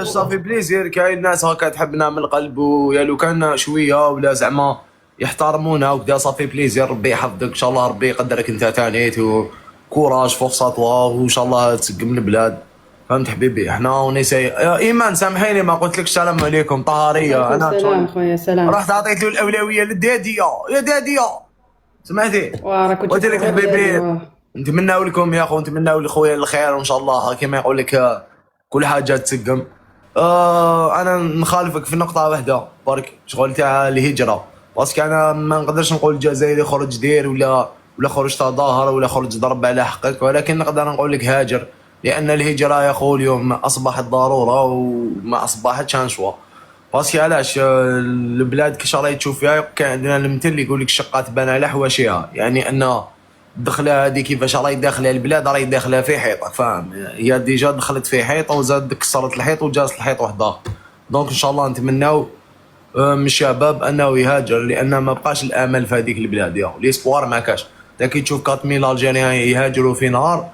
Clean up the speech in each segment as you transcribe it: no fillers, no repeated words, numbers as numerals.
صافي بليزير. كاين ناس هكا تحبنا من القلب، ويا لو كان شويه ولا زعما يحترمونا وكذا صافي بليزير. ربي يحفظك ان شاء الله، ربي يقدرك انت تانيت، وكوراج فوق سطوه، وان شاء الله تسقم البلاد. فهمت حبيبي؟ حنا ونسي يا ايمان سامحيني ما قلت لك السلام عليكم طهاريه. عليكم انا السلام خويا. سلام. رحت عطيت له الاولويه للداديه. يا داديه سمعتي؟ واه راك قلت تشوفوا لك غير دادي. حبيبي واه نتمناو لكم يا اخو، نتمناو لخويا الخير وان شاء الله كما يقول لك كل حاجه تسقم. انا نخالفك في نقطه واحده برك، شغل تاع الهجره. باسكو انا ما نقدرش نقول الجزائري خرج دير ولا خرج تظاهر ولا خرج ضرب على حقك، ولكن نقدر نقول لك هاجر، لان الهجره يا خو اليوم اصبحت ضروره وما اصبحتش ان شوا. باسكو علاش البلاد كي راهي تشوف فيها، كان عندنا المثل اللي يقول لك الشقه تبان على حواشيها، يعني ان الدخله هذه كيفاش راهي داخله البلاد، راهي داخله في حيطه، فاهم؟ هي ديجا دخلت في حيطه وزاد كسرت الحيط وجازت الحيط واحد اخر. دونك ان شاء الله نتمناو من الشباب انه يهاجر، لان ما بقاش الامل في هذيك البلاد، يا ليسبوار ما كاش. تا كي تشوف 4000 الجيريان يهاجروا في نهار،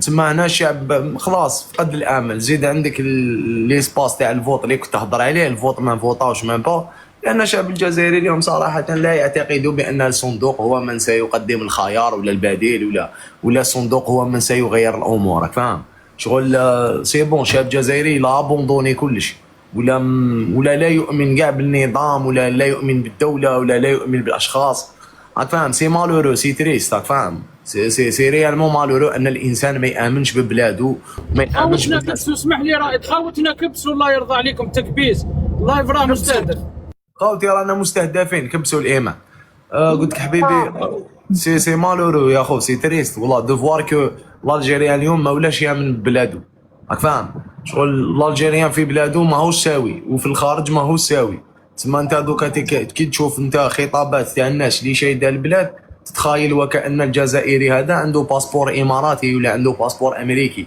تسمى هنا الشعب خلاص فقد الامل. زيد عندك ليسباس تاع الفوت اللي كنت تهضر عليه، الفوت ما فوطاوش مام با، لان الشعب الجزائري اليوم صراحه لا يعتقد بان الصندوق هو من سيقدم الخيار ولا البديل، ولا الصندوق هو من سيغير الامور، راك فاهم؟ شغل سي بون الشعب الجزائري لا ابوندوني كلش، ولا لا يؤمن كاع بالنظام، ولا لا يؤمن بالدوله، ولا لا يؤمن بالاشخاص، راك فاهم؟ سي مالورو، سي تريست، راك فاهم؟ سي ريالمون مالورو ان الانسان ما يامنش ببلاده وما يامنش خوتنا كبسوا، اسمح لي رائد، خوتنا كبسوا الله يرضى عليكم. تكبيس اللايف راه مستهدف. خوتي رانا مستهدفين، كبسوا الايمان. قلت لك حبيبي سي مالورو يا خو، سي تريست والله دو فوار كو الجيريان اليوم ما ولاش يامن ببلادو، راك فاهم؟ شغل الجيريان في بلادو ماهوش ساوي، وفي الخارج ماهوش ساوي. تسمى انت دوكا كي تشوف انت خطابات تاع الناس اللي شايده البلاد، تتخيل وكأن الجزائري هذا عنده باسبور اماراتي ولا عنده باسبور امريكي،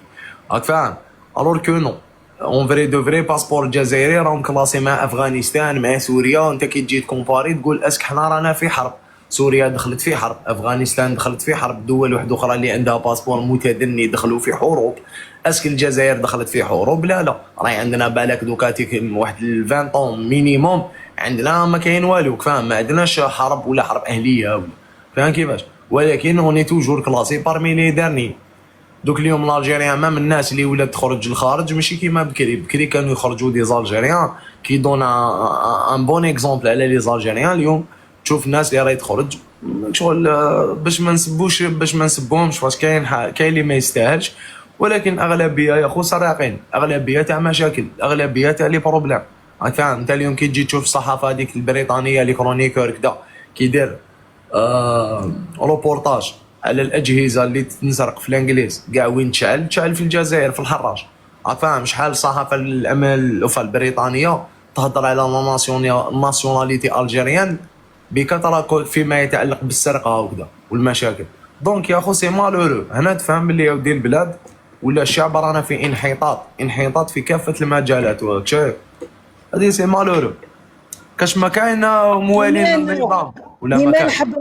راك فاهم؟ الور كو نو، اون فري دو فري باسبور الجزائري راهم كلاسي مع افغانستان مع سوريا. وانت كي تجي تكومباري تقول اسك حنا رانا في حرب، سوريا دخلت في حرب، افغانستان دخلت في حرب، دول واحده اخرى اللي عندها باسبور متدني دخلوا في حروب. اسك الجزائر دخلت في حروب؟ لا راهي عندنا بالك دوكاتي واحد 20 طون مينيموم، عندنا ما كاين والو، فاهم؟ ما عندناش حرب ولا حرب اهليه ولا، فاهم كيفاش؟ ولكن اوني توجور كلاسي بارمي لي دارني. دوك اليوم الجيريان مام الناس اللي ولات تخرج للخارج ماشي كيما بكري كانوا يخرجوا دي زالجيريان كي دون ان بون اكزومبل على لي زالجيريان. اليوم تشوف الناس اللي راهي تخرج شغل باش ما نسبوش، باش ما نسبوهمش، واش كاين اللي ما يستاهلش، ولكن اغلبيه يا خو سراقين، اغلبيه تاع مشاكل، اغلبيه تاع لي بروبليم، راك فاهم؟ انت اليوم كي تجي تشوف الصحافه هذيك البريطانيه لي كرونيكور كدا كيدير روبورتاج على الاجهزه اللي تنسرق في الانجليز كاع وين تشعل في الجزائر في الحراج، راك فاهم؟ شحال الصحافه البريطانيه تهضر على الناسيوناليتي الجيريان بكثره فيما يتعلق بالسرقه وكذا والمشاكل. دونك يا خو سي مالورو، هنا تفهم بلي يا ودي البلاد ولا الشعب رانا في انحطاط في كافه المجالات، شايف؟ هذه سي مالورو. كاش ما كاين موالين للنظام ولا ما ديما كاين. نحب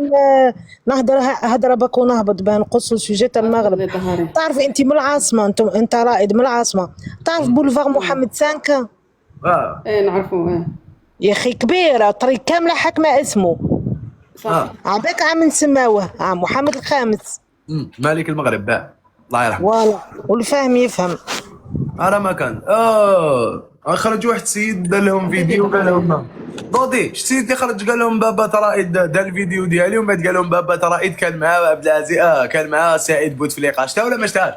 نهضر هضره بك ونهبط بها نقص سوجيت المغرب. تعرف انت من العاصمه، انت رائد من العاصمه، تعرف بولفار محمد سانكا؟ ايه نعرفوا. يا اخي كبيره، طريق كامله حكمه اسمه. صح. عباك عام نسماوه عام محمد الخامس. مالك المغرب باه الله يرحمه. فوالا، والفاهم يفهم. على ما كان خرج واحد السيد دار لهم فيديو قال لهم ضودي السيد اللي خرج قال لهم بابا ترائد دار الفيديو ديالي، ومن بعد قال لهم بابا ترائد كان معاه عبد العزيز كان معاه سعيد بوتفليقه، شتا ولا ما شتاش؟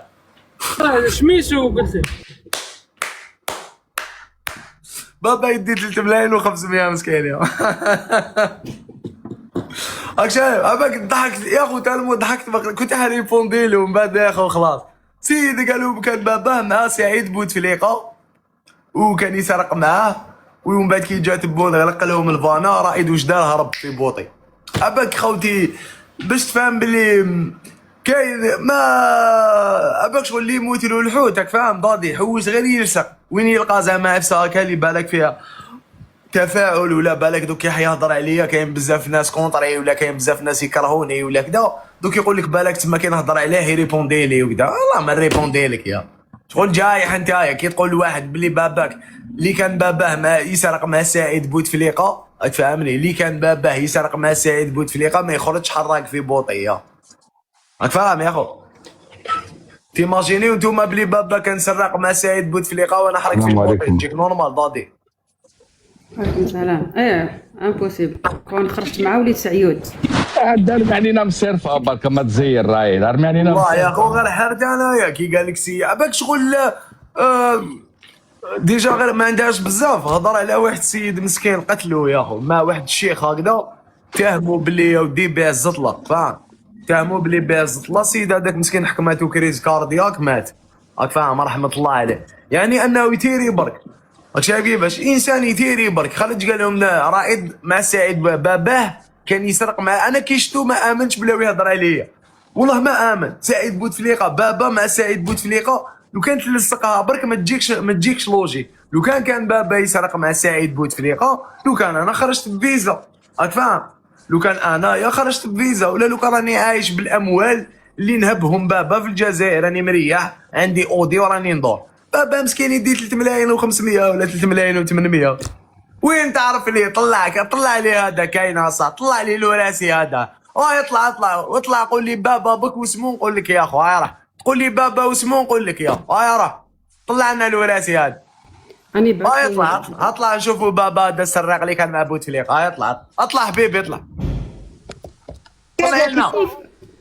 شميسو قلت لك بابا يدي 3 ملايين و500 مسكين يا راك شايف؟ عباك ضحكت يا خو تالمو، ضحكت كنت حريبوندي له من بعد يا خو خلاص. سيدي قالوا كان باباه مع سعيد بوتفليقه وكان يسرق معاه، ومن بعد كي جات بون غلق لهم الفانا، رائد واش دار؟ هرب في بوطي. عباك خوتي باش تفهم بلي كاين ما عباك شغل اللي يموت له الحوت، راك فاهم؟ ضادي حوس غير يلصق وين يلقى زعما عفسه هكا اللي بالك فيها تفاعل، ولا بالك دوك يهضر عليا كاين بزاف ناس كونطري، ولا كاين بزاف ناس يكرهوني ولا كذا، دوك يقول لك بالك تما كي نهضر عليه يريبوندي لي وكذا. والله ما نريبوندي لك يا شغل جايح انت كي تقول لواحد بلي باباك اللي كان باباه ما يسرق مع سعيد بوتفليقه، راك فاهمني؟ اللي كان باباه يسرق مع سعيد بوتفليقه ما يخرجش حراق في بوطيه، راك فاهم يا خو؟ تيماجيني وانتوما بلي بابا كان سرق مع سعيد بوتفليقه وانا حرق في السلام البوطيه، عليكم. تجيك نورمال ضادي. وعليكم السلام. امبوسيبل كون خرجت مع وليد سعيود. دار علينا مصيرفه برك ما تزير راهي رمي علينا والله يا مصيرفة. خو غير حرت انايا كي قال لك سي عباك شغل ديجا غير ما عندهاش بزاف، هضر على واحد السيد مسكين قتلو يا خو مع واحد الشيخ هكذا، اتهموا بلي يا ودي بيع الزطله، فاهم؟ اتهموا بلي بيع الزطله، السيد هذاك مسكين حكماتو كريز كاردياك مات، راك فاهم؟ رحمه الله عليه. يعني انه يتيري برك، راك شايف كيفاش انسان يتيري برك. خرج قال لهم لا رائد مع سعيد باباه كان يسرق مع انا كي شتو ما امنش بلا يهضر عليا، والله ما امن. سعيد بوتفليقه بابا مع سعيد بوتفليقه، لو كان تلصقها برك ما تجيكش لوجي. لو كان بابا يسرق مع سعيد بوتفليقه، لو كان انا خرجت بفيزا، راك فاهم؟ لو كان انايا خرجت بفيزا، ولا لو كان راني عايش بالاموال اللي نهبهم بابا في الجزائر، راني مريح عندي اودي وراني ندور. بابا مسكين يدي 3 ملايين و500 ولا 3 ملايين و800، وين تعرف لي؟ طلع لي هذا كاين اصلا، طلع لي الوراسي هذا، اطلع قول لي بابا بك واسمو نقول لك يا اخو، هاي راه تقول لي بابا واسمو نقول لك يا هاي راه طلع لنا الوراسي هذا. راني هاي باكي. اطلع نشوفوا بابا هذا السراق اللي كان مع بوتفليقه. هاي اطلع حبيبي اطلع لنا.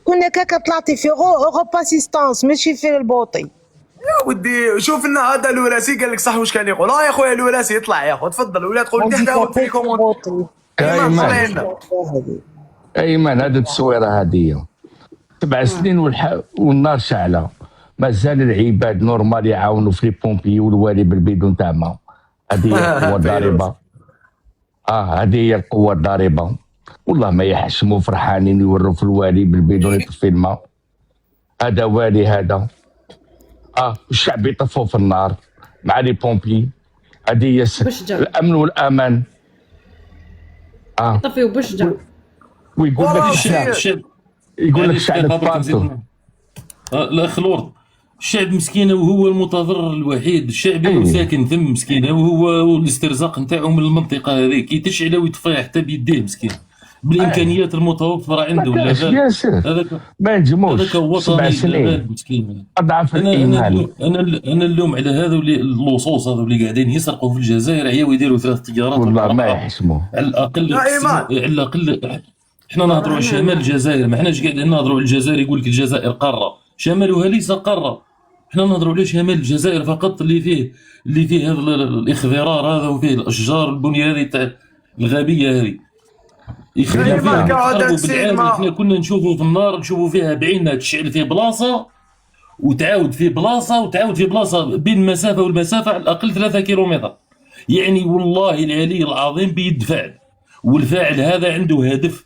كنا كاكا طلعتي في اوروب اسيستانس ماشي في البوطي. يا ودي شوف لنا هذا الوراسي قال لك صح واش كان يقول. ها يا خويا الوراسي يطلع يا خو تفضل، ولا تقول انت حتى في الكومونت. ايمن هذا التصويره هذه 7 سنين والنار شعله، مازال العباد نورمال يعاونوا في لي بومبي والوالي بالبيدون تاعهم. هذه هي القوه الضاربه. هذه هي القوه الضاربه، والله ما يحشموا فرحانين يوروا في الوالي بالبيدون يطفي الماء. هذا والي هذا الشعب يطفوا في النار مع لي بومبي. هذه هي الامن والامان. طفيو بشجع. ويقول لك الشعب يقول لك الشعب تفاصل. الاخ لورد، الشعب مسكينه وهو المتضرر الوحيد، الشعب ساكن ثم مسكينه وهو الاسترزاق نتاعو من المنطقه هذيك، يتشعل ويطفيها حتى بيديه مسكين بالامكانيات المتوفره عنده. هذاك ما ينجموش. هذاك هو 7 سنين مسكين. اضعف الايمان. انا اللوم على هذا اللصوص هذو اللي قاعدين يسرقوا في الجزائر، عياو يديروا 3 طيارات والله ما يحشموا. على الاقل احنا نهضروا على شمال الجزائر، ما حناش قاعدين نهضروا على الجزائر. يقول لك الجزائر قاره، شمالها ليس قاره. احنا نهضروا على شمال الجزائر فقط، اللي فيه هذا الاخضرار هذا، وفيه الاشجار البنيه هذه تاع الغابيه هذه يخلينا فيها. احنا كنا نشوفوا في النار، نشوفوا فيها بعيننا تشعل في بلاصه وتعاود في بلاصه وتعاود في بلاصه، بين المسافه والمسافه على الاقل 3 كيلومتر. يعني والله العلي العظيم بيد فاعل، والفاعل هذا عنده هدف.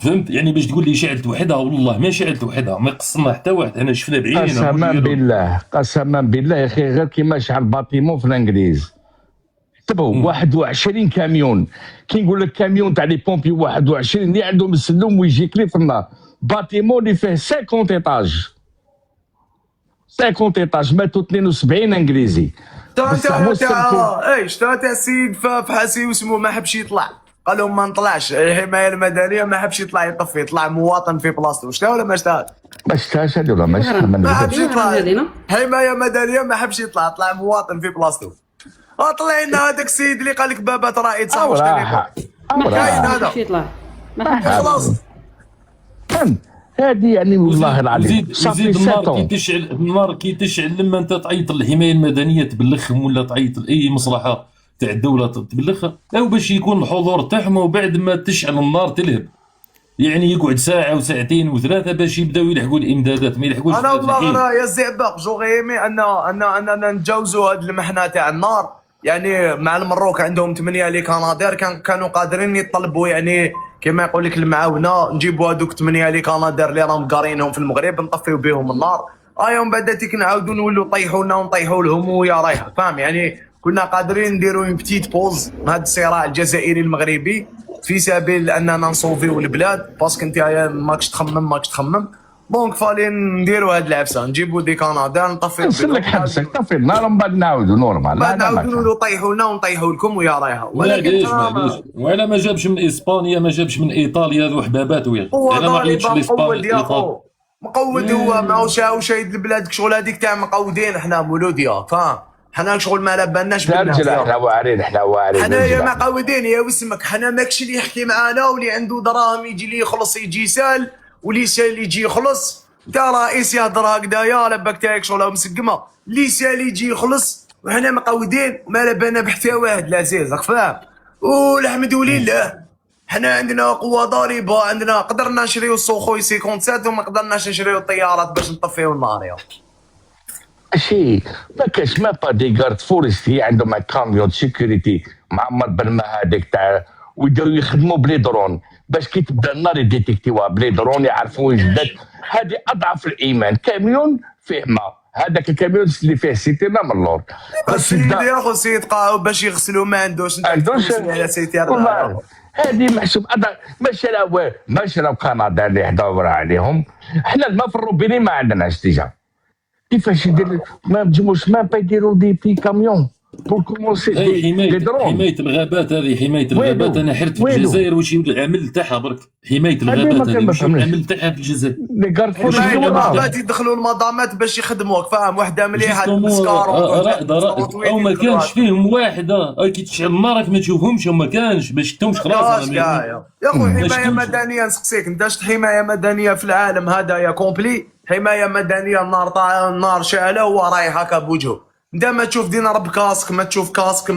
فهمت؟ يعني باش تقول لي شعلت وحدها، والله ما شعلت وحدها، ما قصنا حتى واحد. انا شفنا بعيننا. قسما بالله يا اخي، غير كيما شعل باتيمون في الانجليز. تبعوا 21 كاميون. كي نقول لك كاميون تاع لي بومبي 21 اللي عندهم السلم ويجيك لي في النار. باتيمون اللي فيه 50 ايطاج، 50 ايطاج، ماتوا 72 انجليزي. تاع السيد في حاسي واسمه ما حبش يطلع، قال لهم ما نطلعش. الحمايه المدنيه ما حبش يطلع يطفي، طلع مواطن في بلاصتو. شتا ولا ما شتاش؟ ما شتاش هذه ولا ما شتاش؟ ما حبش يطلع. حمايه مدنيه ما حبش يطلع، طلع مواطن في بلاصتو. طلع لنا هذاك السيد اللي قال لك بابا رائد صح واش كان يقول. كاين هذا ما خلاص. هذه يعني والله العظيم يزيد النار كي تشعل لما انت تعيط الحمايه المدنيه تبلخهم، ولا تعيط لاي مصلحه تاع الدوله تبلخها، او باش يكون الحضور تاعهم، وبعد ما تشعل النار تلهب. يعني يقعد ساعه وساعتين وثلاثه باش يبداو يلحقوا الامدادات، ما يلحقوش. انا والله يا زعبق جوغيمي ان نتجاوزوا هذه المحنه تاع النار. يعني مع المروك عندهم 8 لي كنادير كانوا قادرين يطلبوا، يعني كما يقول لك المعاونه، نجيبوا هذوك 8 لي كنادير اللي راهم قارينهم في المغرب نطفيو بهم النار. يوم بعداتيك نعاودوا نولوا نطيحوا لنا ونطيحوا لهم ويا رايحه، فاهم؟ يعني كنا قادرين نديروا اون بتيت بوز من هذا الصراع الجزائري المغربي في سبيل اننا نصوفيو البلاد، باسكو انت ماكش تخمم دونك فالي نديروا هاد العفسه، نجيبوا دي كندا نطفيو نسلك حبسك طفي النار ومن بعد نعاودوا نورمال. بعد نعاودوا نقولوا طيحوا لنا ونطيحوا لكم ويا رايها. معليش وعلى ما جابش من اسبانيا ما جابش من ايطاليا ذو حبابات ويا هو على ما عيطش ضارب مقود يا لاسبانيا. خو، مقود هو ماهوش شايد البلاد شغل هذيك تاع مقودين احنا مولود ياك فاهم. حنا شغل ما بالناش بالناس. رجل احنا واعرين احنا واعرين. حنايا مقودين يا وسمك، حنا ماكش اللي يحكي معانا واللي عنده دراهم يجي لي يخلص يجي يسال، واللي يسال يجي يخلص. تا رئيس يهضر هكذايا لباك تاعك شغل مسقمه، اللي يسال يجي يخلص. وحنا مقودين وما بالنا بحتى واحد العزيز راك فاهم. والحمد لله حنا عندنا قوه ضاربه، عندنا قدرنا نشريو السوخوي 57 وما قدرناش نشريو الطيارات باش نطفيو النار يا ماشي ما كاش ما با دي غارد فورستي عندهم كاميون سيكوريتي معمر بالماء هذاك تاع ويديروا يخدموا بلي درون باش كي تبدا النار يديتيكتيوها بلي درون يعرفوا وين جدات. هذه اضعف الايمان. كاميون فيه ماء، هذاك الكاميون اللي فيه سيتينا من اللور السيد يا خو السيد قاعو باش يغسلوا ما عندوش على سيتير. هذه محسوب ما شراو كندا اللي حداو عليهم. احنا الماء في الروبيني ما عندناش ديجا. كيفاش يدير ما نجموش ما يديروا دي كاميون بور كومونسي اي دي درون. حمايه الغابات هذه حمايه الغابات. انا حرت في الجزائر واش العمل تاعها برك حمايه الغابات هذه واش العمل تاعها في الجزائر. لي غارد فورستي الغابات يدخلوا المضامات باش يخدموك فاهم. وحده مليحه السكار او ما كانش فيهم واحد كي تشعل النار راك ما تشوفهمش وما كانش باش شفتهمش خلاص. يا خويا حمايه مدنيه نسقسيك، انت شفت حمايه مدنيه في العالم هذايا كومبلي؟ حمايه مدنيه النار شاعله هو رايح هكا بوجهه. انت ما تشوف دينار بكاسك، ما تشوف كاسك،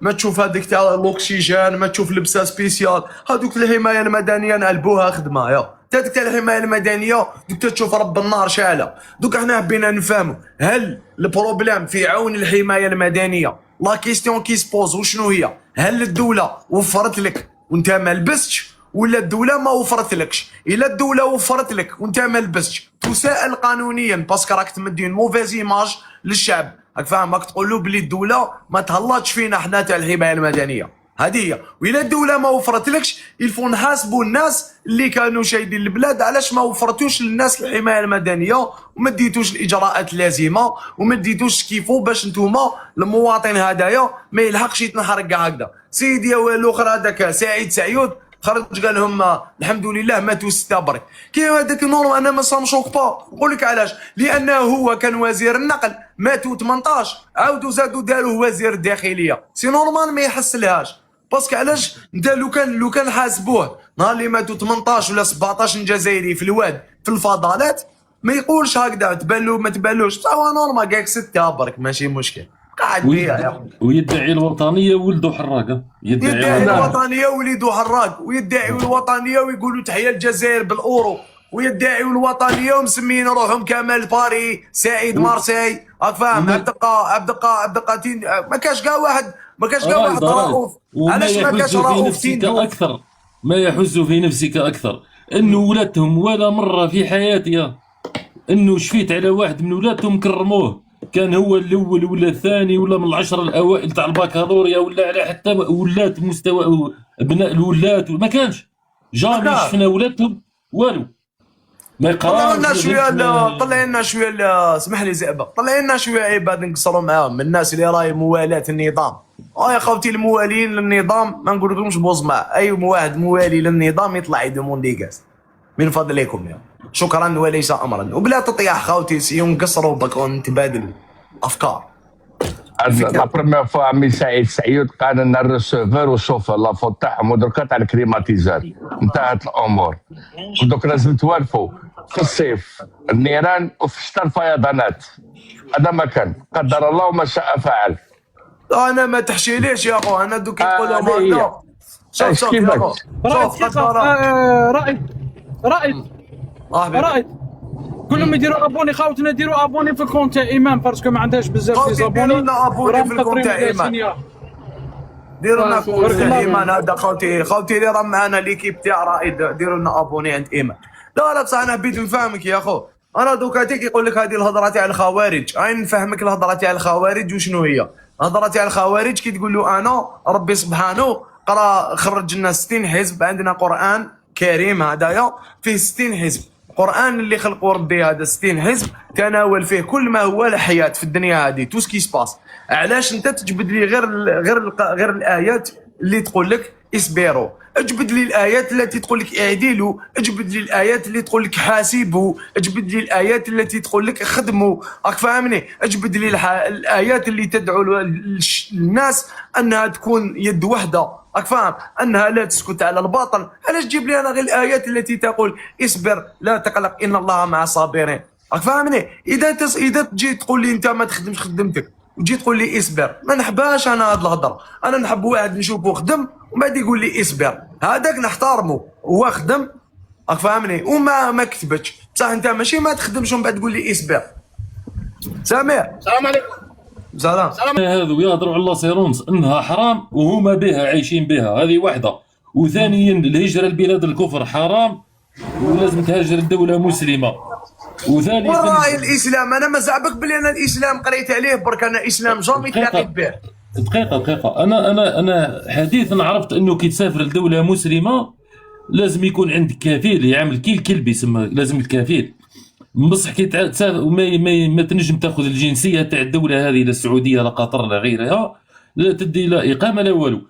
ما تشوف هذيك تاع الاكسجين، ما تشوف لبسه سبيسيال. هذوك الحمايه المدنيه نقلبوها خدمه يا هذيك تاع الحمايه المدنيه دوك تشوف رب النار شاعله. دوك احنا حبينا نفهموا هل البروبليم في عون الحمايه المدنيه؟ لا كيستيون كي سبوز وشنو هي؟ هل الدوله وفرت لك وانت ما لبستش، ولا الدوله ما وفرتلكش؟ الا الدوله وفرت لك وانت ما لبستش تساءل قانونيا باسكو راك تمدي موفيز ايماج للشعب. راك فاهم؟ راك تقول له بلي الدوله ما تهلاش فينا حنا تاع الحمايه المدنيه هذه هي. وإلا الدوله ما وفرتلكش يلفو نحاسبوا الناس اللي كانوا شايدين البلاد علاش ما وفرتوش للناس الحمايه المدنيه وما ديتوش الاجراءات اللازمه وما ديتوش كيفو باش نتوما المواطن هذايا ما يلحقش يتنحرق كاع هكذا. سيدي الاخر هذاك سعيد سعيود خرج قال لهم الحمد لله ماتوا 6 برك. كي هذاك نورمال انا ما سامشوك با. نقول لك علاش؟ لانه هو كان وزير النقل ماتوا 18 عاودوا زادوا داروه وزير الداخليه. سي نورمال ما يحسلهاش باسكو علاش؟ انت لو كان حاسبوه نهار اللي ماتوا 18 ولا 17 جزائري في الواد في الفضلات ما يقولش هكذا تبان له ما تبانلوش. هو نورمال قالك 6 برك ماشي مشكل قاعد بيها يا ويدعي الوطنيه ولده حراق. يدعي الوطنيه وليدو حراق، ويدعي الوطنيه ويقولوا تحيا الجزائر بالاورو، ويدعي الوطنيه ومسمين روحهم كمال باري سعيد مارسي. راك فاهم؟ عبد القاتين ما كاش كاع واحد، ما كاش كاع واحد رؤوف. علاش ما كاش رؤوف تيندو؟ اكثر ما يحز في نفسك اكثر انه ولادهم ولا مره في حياتي انه شفيت على واحد من ولادهم كرموه كان هو الاول ولا الثاني ولا من العشر الاوائل تاع الباكالوريا ولا على حتى ولات مستوى ابناء الولات ما كانش جامي شفنا ولادهم والو. ما طلع لنا شويه اسمح لي زعبه، طلع لنا شويه عباد نقصروا معاهم من الناس اللي راهي موالاه النظام. يا خوتي الموالين للنظام ما نقول لكمش بوزمع، اي واحد موالي للنظام يطلع يدوموندي كاس من فضلكم يا شكرا وليس امرا. وبلا تطيح خوتي سيو نقصروا بكون نتبادل افكار. لا بروميير فوا عمي سعيد سعيد قال لنا الريسيفور والشوفور لافوت تاعهم ودركا تاع الكليماتيزار انتهت الامور. ودوك لازم توالفوا في الصيف النيران وفي الشتاء الفيضانات. هذا ما كان قدر الله وما شاء فعل. انا ما تحشيليش يا اخو، انا دوك تقول لهم هكذا. شوف يا اخو رائد كلهم يديروا ابوني خاوتنا ديروا ابوني في الكونت تاع ايمان باسكو ما عندهاش بزاف دي زابوني. ديروا لنا ابوني في الكونت تاع ايمان، ديروا لنا كونت تاع ايمان. هذا خوتي اللي راه معنا ليكيب تاع رائد ديروا لنا ابوني عند ايمان. لا بصح انا حبيت نفهمك يا اخو. انا دوكا تيك يقول لك هذه الهضره تاع الخوارج، اين نفهمك الهضره تاع الخوارج وشنو هي؟ الهضره تاع الخوارج كي تقول له انا ربي سبحانه خرج لنا 60 حزب، عندنا قران كريم هدايا فيه 60 حزب. القران اللي خلقه ربي هذا 60 حزب تناول فيه كل ما هو الحياه في الدنيا هذه تو سكي سباس. علاش انت تجبد لي غير الايات اللي تقول لك اصبروا؟ اجبد لي الايات التي تقول لك اعدلوا، اجبد لي الايات اللي تقول لك حاسبوا، اجبد لي الايات التي تقول لك خدموا، راك فاهمني؟ اجبد لي الايات اللي تدعو الناس انها تكون يد وحده، راك فاهم؟ انها لا تسكت على الباطل. علاش تجيب لي انا غير الايات التي تقول اصبر لا تقلق ان الله مع الصابرين؟ راك فاهمني؟ اذا تجي تقول لي انت ما تخدمش خدمتك وتجي تقول لي اصبر، ما نحبهاش انا هاد الهضره. انا نحب واحد نشوفه خدم ومن بعد يقول لي اصبر، هذاك نحترمه، هو خدم، راك فاهمني؟ وما كتبتش. بصح انت ماشي ما تخدمش ومن بعد تقول لي اصبر. سامر السلام عليكم. سلام. هذو يهضروا على سيرونس انها حرام وهما بها عايشين بها، هذه واحده. وثانيا الهجره لبلاد الكفر حرام ولازم تهاجر الدوله مسلمه. وثالثا والله الاسلام انا ما زعبك بلي انا الاسلام قريت عليه برك، انا اسلام جامي تلاقيت به. دقيقه انا حديثا عرفت انه كي تسافر لدوله مسلمه لازم يكون عندك كفيل يعمل كي الكلب يسمى، لازم الكفيل. بصح كي تسافر ما تنجم تاخذ الجنسيه تاع الدوله هذه، لا السعوديه لا قطر لا غيرها، لا تدي لا اقامه لا والو،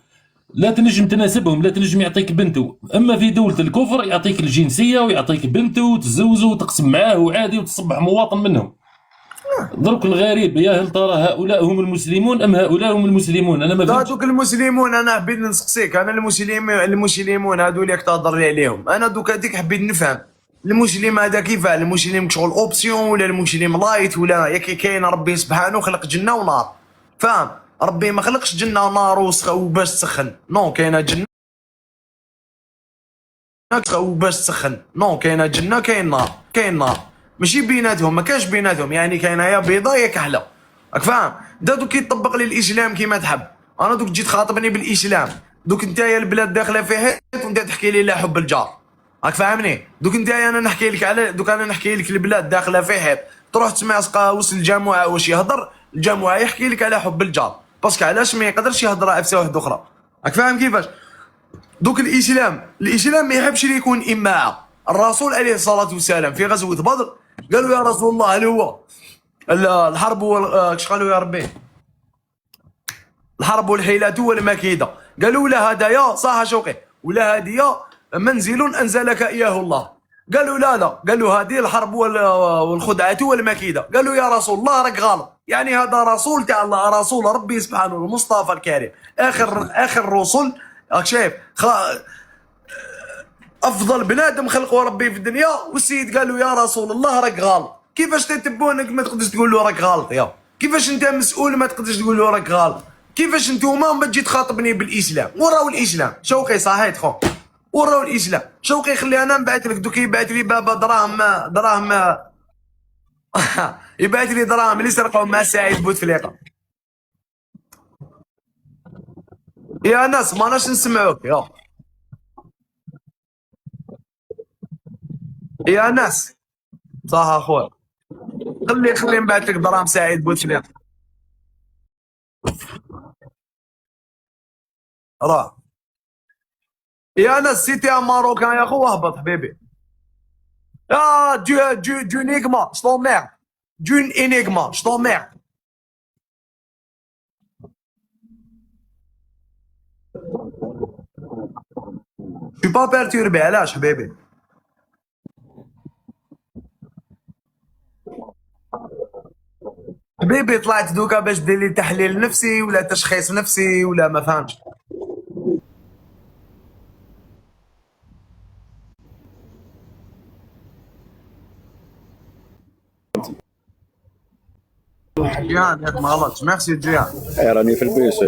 لا تنجم تناسبهم، لا تنجم يعطيك بنته. اما في دوله الكفر يعطيك الجنسيه ويعطيك بنته وتزوجوا وتقسم معاه وعادي وتصبح مواطن منهم. درك الغريب يا هل ترى هؤلاء هم المسلمون ام هؤلاء هم المسلمون؟ انا ما فهمتش. دوك المسلمون انا حبيت نسقسيك، انا المسلمون هذو اللي تهضر لي عليهم، انا دوك هذيك حبيت نفهم المسلم هذا كيفاه؟ المسلم شغل اوبسيون ولا المسلم لايت ولا ياك كاين ربي سبحانه خلق جنه ونار، فاهم؟ ربي ما خلقش جنه ونار وباش تسخن، نو كاينه جنه وباش تسخن، نو كاينه جنه كاين نار ماشي بيناتهم، ما كاش بيناتهم، يعني كاينه يا بيضاء يا كحله، راك فاهم؟ دوك كيطبق لي الاسلام كيما تحب. انا دوك تجي تخاطبني بالاسلام، دوك نتايا البلاد داخله في حيط وانت تحكي لي لا حب الجار، راك فاهمني؟ دوك نتايا انا نحكي لك على انا نحكي لك البلاد داخله في حيط، تروح تسمع وسط الجامعه واش يهضر، الجامعه يحكي لك على حب الجار، باسكو علاش ما يقدرش يهضر عفسه واحده اخرى، راك فاهم كيفاش؟ دوك الاسلام ما يحبش اللي يكون اماعه. الرسول عليه الصلاه والسلام في غزوه بدر قالوا يا رسول الله هل هو الحرب اش قالوا يا ربي؟ الحرب والحيلة والمكيدة. قالوا لا هدايا صح شوقي ولا هدية منزل انزلك اياه الله. قالوا لا قالوا هذه الحرب والخدعة والمكيدة. قالوا يا رسول الله راك غلط، يعني هذا رسول تاع الله، رسول ربي سبحانه المصطفى الكريم، اخر الرسل، راك شايف؟ افضل بنادم خلقه ربي في الدنيا، والسيد قال له يا رسول الله راك غلط. كيفاش تتبونك ما تقدرش تقول له راك غلط؟ يا كيفاش انت مسؤول ما تقدرش تقول له راك غلط؟ كيفاش انتوما ما تجي تخاطبني بالاسلام؟ وراو الاسلام شوقي صحيت خو، وراو الاسلام شوقي. خلي انا نبعث لك دوك، يبعث لي بابا دراهم يبعث لي دراهم اللي سرقوهم مع سعيد بوتفليقه. يا ناس ماناش نسمعوك يا ناس صح اخويا. خلي نبعث لك دراهم سعيد بوتفليقه. راه يا ناس سيتي ماروكان يا خو، اهبط حبيبي. دو نيغما شتو ميرد، دون انيغما شتو ميرد. شو با بيرتوربي علاش حبيبي؟ حبيبي طلعت دوكا باش دير لي تحليل نفسي ولا تشخيص نفسي ولا ما فهمتش. جيان ياك ما غلطش، ميرسي جيان. راني في البيس.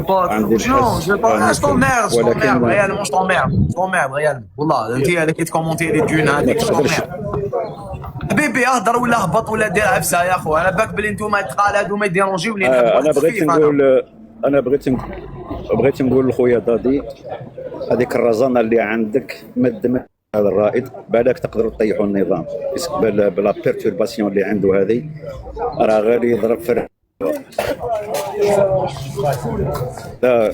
عندي الحس ولكن ريالمون طوميرد ريالمون والله. انت اللي كيتكومونتي لي ديون هذيك حبيبي اهضر ولا هبط ولا دير عفسه يا خو. انا باك بلي نتوما تقال هادو ما يديرونجيو لي. انا بغيت نقول لخويا دادي هذيك الرزانه اللي عندك مد هذا الرائد بالك تقدروا تطيحوا النظام بلا بيرتورباسيون اللي عنده هذه، راه غير يضرب في لا،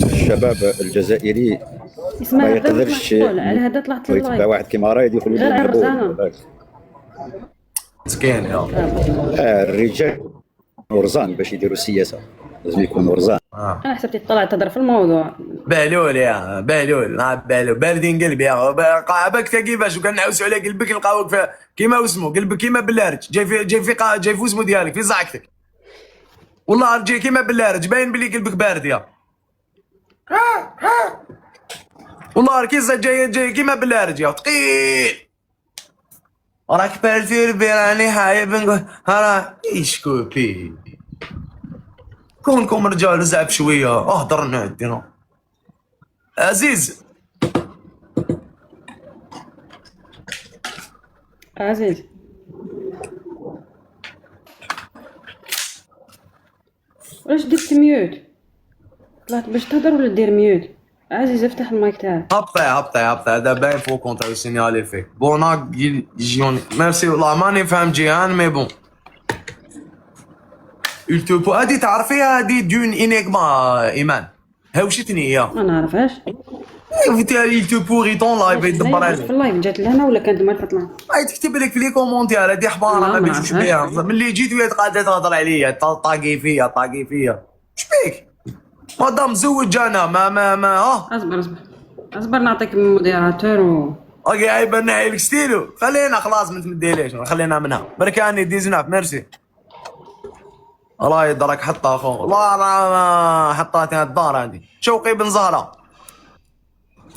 الشباب الجزائري اسمع، ما هذا يقدرش طلعت على هذا طلعت يتبع اللايف واحد كيما رايد يخلي غير على الرزانة. مسكين يا الرجال ورزان باش يديروا السياسه، لازم يكونوا رزان. انا حسبتي طلعت تهضر في الموضوع. بهلول يا بهلول، نعم بهلول باردين قلبي يا قاعبك كيفاش وكان نعوسوا على قلبك نلقاوك كيما اسمه قلبك كيما باللارج جاي في اسمه ديالك في زعكتك. والله جاي كيما باللارج باين بلي قلبك بارد يا والله ركيزة جاي كيما باللارج يا ثقيل. راك بارتير بيراني حايب نقول هرا يشكو بي كونكم رجال زعب شويه اهضرنا عندنا عزيز. عزيز واش درت ميوت؟ طلعت باش تهضر ولا دير ميوت؟ عزيز افتح المايك تاعك. هبطي هذا باين فوق كونتر يسينيالي فيك بوناك جيوني ميرسي والله ماني فاهم جيهان مي بون التوبو هادي تعرفيها هادي دون انيغما ايمان هاوشتني اياها ما نعرفهاش. فيتي التوبو غيطون لايف يدبر عليك في اللايف جات لهنا ولا كانت ما تطلع؟ اي تكتب لك في لي كومونتير هادي حمارة ما بيجوش بيها ملي جيت وهي قاعدة تهضر عليا طاقي فيا اش بيك مادام زوج انا ما اصبر نعطيك موديراتور اوكي هاي بنعي لك ستيلو خلينا خلاص ما تمديليش خلينا منها بركاني ديزناف ميرسي الله يدرك حطها اخو والله انا حطيتها الدار عندي شوقي بن زهره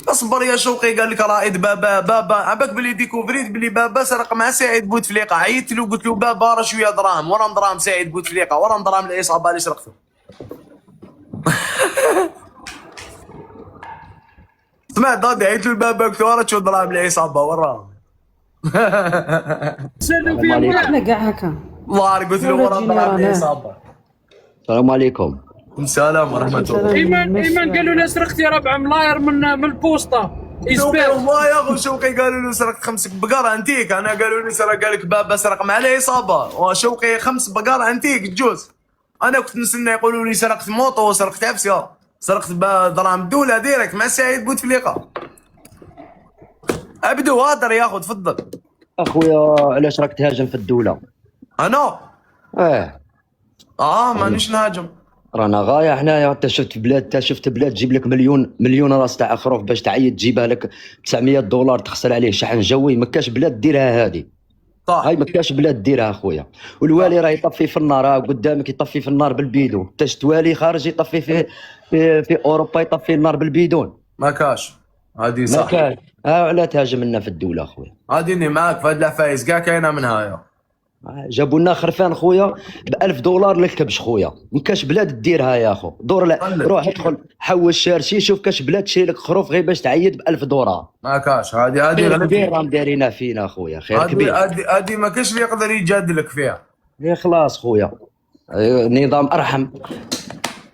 اصبر يا شوقي قال لك رائد بابا عباك بلي ديكوفريت بلي بابا سرق مع سعيد بوتفليقه عيطت له قلت له بابا راه شويه دراهم ورا دراهم سعيد بوتفليقه ورا دراهم العصابه اللي سرقته سمعت دادي عيط له البابا قلت له راه شو دراهم العصابه وراه سالوا فيها احنا كاع هكا. والله قلت له ورا دراهم العصابه. السلام عليكم. السلام ورحمه الله. ايمان قالوا له سرقت يا 4 ملاير من البوسطه شوقي والله يا اخو شوقي قالوا له سرقت 5 بقر انتيك انا قالوا لي سرق قال لك بابا سرق مع العصابه وشوقي 5 بقر انتيك جوز انا كنت نستنى يقولوا لي سرقت موطو وسرقت عفسه سرقت دراهم الدوله ديريكت مع سعيد بوتفليقه. ابدو هادر يا اخو تفضل. اخويا علاش راك تهاجم في الدوله؟ انا مانيش نهاجم. رانا غايه حنايا انت شفت بلاد تجيب لك مليون راس تاع خروف باش تعيط تجيبها لك $900 تخسر عليه شحن جوي. ما كاش بلاد ديرها هذه صح هاي ما كاش بلاد ديرها اخويا. والوالي راه يطفي في النار قدامك يطفي في النار بالبيدون. انت توالي خارج يطفي في اوروبا يطفي النار بالبيدون. ما كاش هذه صح. ما كاش على تهاجم لنا في الدوله اخويا. هذه معاك في هاد العفايس كاع كاينه منها يا جابوا لنا خرفان خويا $1000 للكبش خويا. ما كاش بلاد ديرها يا اخو. روح ادخل حوش شارشي شوف كاش بلاد تشري لك خروف غير باش تعيد $1000. ما كاش هذه كبير راهم دايرينها فينا خويا خير كبير. هذه ما كاش اللي يقدر يجادلك فيها. خلاص خويا نظام ارحم.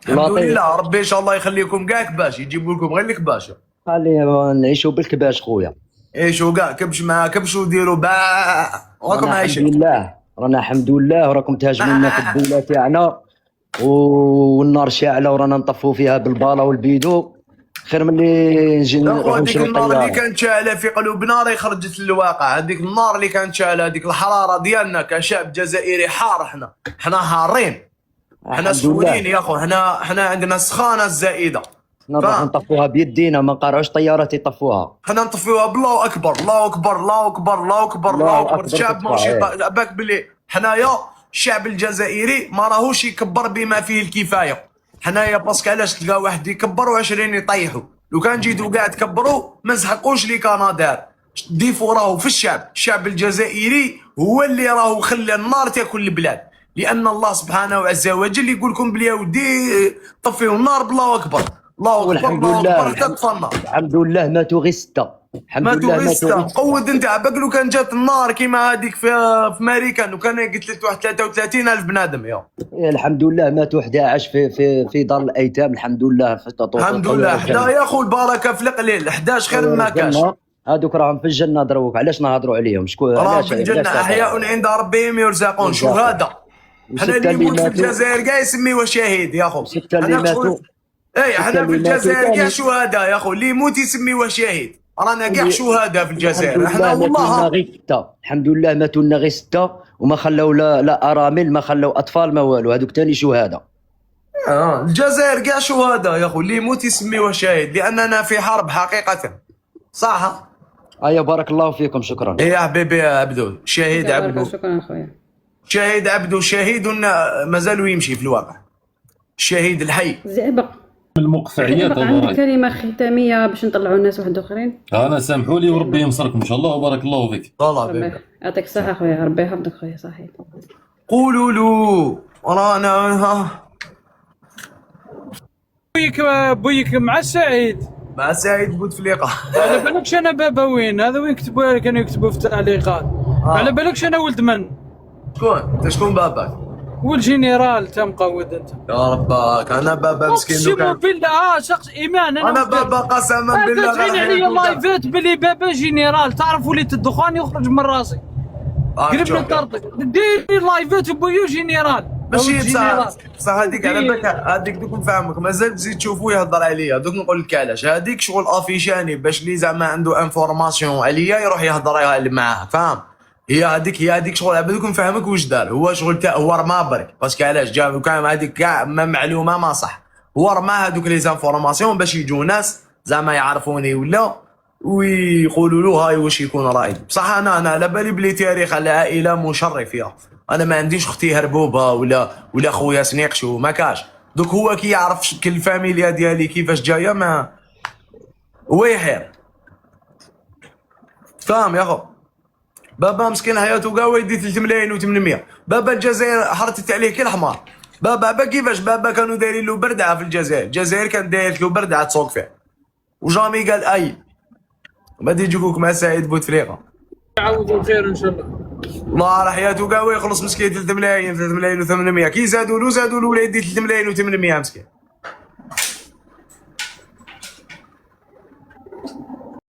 الحمد لله ربي ان شاء الله يخليكم كاع كباش يجيبوا لكم غير الكباش. خلينا نعيشوا بالكباش خويا. ايشو كاع كبش مع كبش وديروا باع راكم عايشين. الحمد لله رانا الحمد لله وراكم تهاجمونا في الدوله تاعنا والنار شاعله ورانا نطفوا فيها بالبالا والبيدو خير من اللي نجي نروحوا هذيك النار اللي كانت شاعله في قلوبنا راهي خرجت للواقع. هذيك النار اللي كانت شاعله هذيك الحراره ديالنا كشعب جزائري حار. احنا حارين احنا سخونين يا اخو. احنا عندنا السخانه الزائده نروح نطفوها بيدينا ما نقارعوش طيارات يطفوها. حنا نطفيوها بالله اكبر الله اكبر الله اكبر الله اكبر الله اكبر. الشعب ماشي باك بلي حنايا الشعب الجزائري ما راهوش يكبر بما فيه الكفايه. حنايا باسكو علاش تلقى واحد يكبر و20 يطيحوا. لو كان جيتو كاع تكبروا ما نسحقوش لي كندا. ديفو راهو في الشعب الجزائري هو اللي راهو خلى النار تاكل البلاد. لان الله سبحانه عز وجل يقول لكم بلي يا ودي طفيوا النار بالله اكبر الله اكبر الله اكبر. الحمد لله ماتوا غير 6. ماتوا غير 6. قود انت عباك لو كان جات النار كيما هذيك في امريكا وكان قلت لك واحد 33,000 بنادم يا الحمد لله ماتوا 11 في دار الايتام. الحمد لله الحمد لله 11 يا اخو البركه في القليل 11 خير مما كاش. هذوك راهم في الجنه دروك علاش نهضروا عليهم؟ شكون راهم في الجنه احياء عند ربهم يرزقون شهداء. حنا اللي يموت في الجزائر كاع يسميوه شهيد يا خو. وستة اللي ماتوا اي حنا في الجزائر كاع كانوا- شهداء يا خو، اللي يموت يسميوه شهيد. رانا كاع شهداء في الجزائر الحمد احنا لله ماتوا لنا والله. غير 6. الحمد لله ماتوا لنا غير 6 وما خلاو لا ارامل، ما خلاو اطفال، ما والو. هذوك تاني شهداء. الجزائر كاع شهداء يا خو، اللي يموت يسميوه شهيد لاننا في حرب حقيقه. صح. ايا بارك الله فيكم، شكرا. يا حبيبي يا عبدو، شهيد عبدو، شكرا خويا. شهيد عبدو، شهيد مازالوا يمشي في الواقع. الشهيد الحي. زئبق من المقطعيات عندك الله. كلمة ختامية باش نطلعوا الناس واحد اخرين؟ انا سامحوا لي وربي ينصركم ان شاء الله وبارك الله فيك. والله ربي بيبي. يعطيك الصحة خويا، ربي يحفظك خويا. صحيح. قولوا له رانا بويك مع سعيد. مع سعيد بوتفليقه. على بالكش انا بابا وين؟ هذا وين كتبوا كانوا يكتبوا في التعليقات. على بالكش انا ولد من؟ شكون؟ انت شكون باباك؟ ولد جنرال تمقود انت. يا رباك انا بابا مسكين اقسم دوكا. بالله شخص ايمان انا بابا قسما بالله فاتحين عليا لايفات بلي بابا جنرال. تعرف وليت الدخان يخرج من راسي. قربنا طرطق ديري لايفات بويو جنرال. ماشي جنرال. بصح هذيك على بالك، هذيك دوك نفهمك مازال تزيد تشوفو يهضر عليا. دوك نقول لك علاش هذيك شغل افيشاني باش لي زعما عنده انفورماسيون عليا يروح يهضر معاه، فاهم؟ هي هذيك شغل على بالك نفهمك واش دار. هو شغل تاع هو رمى برك باسكو علاش جاب كان هذيك كاع معلومه ما صح. هو رمى هذوك لي زانفورماسيون باش يجوا ناس زعما يعرفوني ولا ويقولوا له هاي واش يكون رايي. بصح انا على بالي بلي تاريخ العائله مشرف يا. انا ما عنديش اختي هربوبه ولا خويا سنيقشو ما كاش. دوك هو كي يعرف كل الفاميليا ديالي كيفاش جايه ما هو يحير، فاهم يا خو؟ بابا مسكين حياته كاع يدي 3 ملايين و800. بابا الجزائر حرتت عليه كي الحمار. بابا كيفاش بابا كانوا دايرين له بردعه في الجزائر. الجزائر كانت دايرت له بردعه تسوق فيها وجامي قال اي. غادي يجيكوك مع سعيد بوتفليقه. يعوضوا خير ان شاء الله. الله راه حياته كاع يخلص مسكين 3 ملايين 3 ملايين و800. كي زادوا له ولا يدي 3 ملايين و800 مسكين.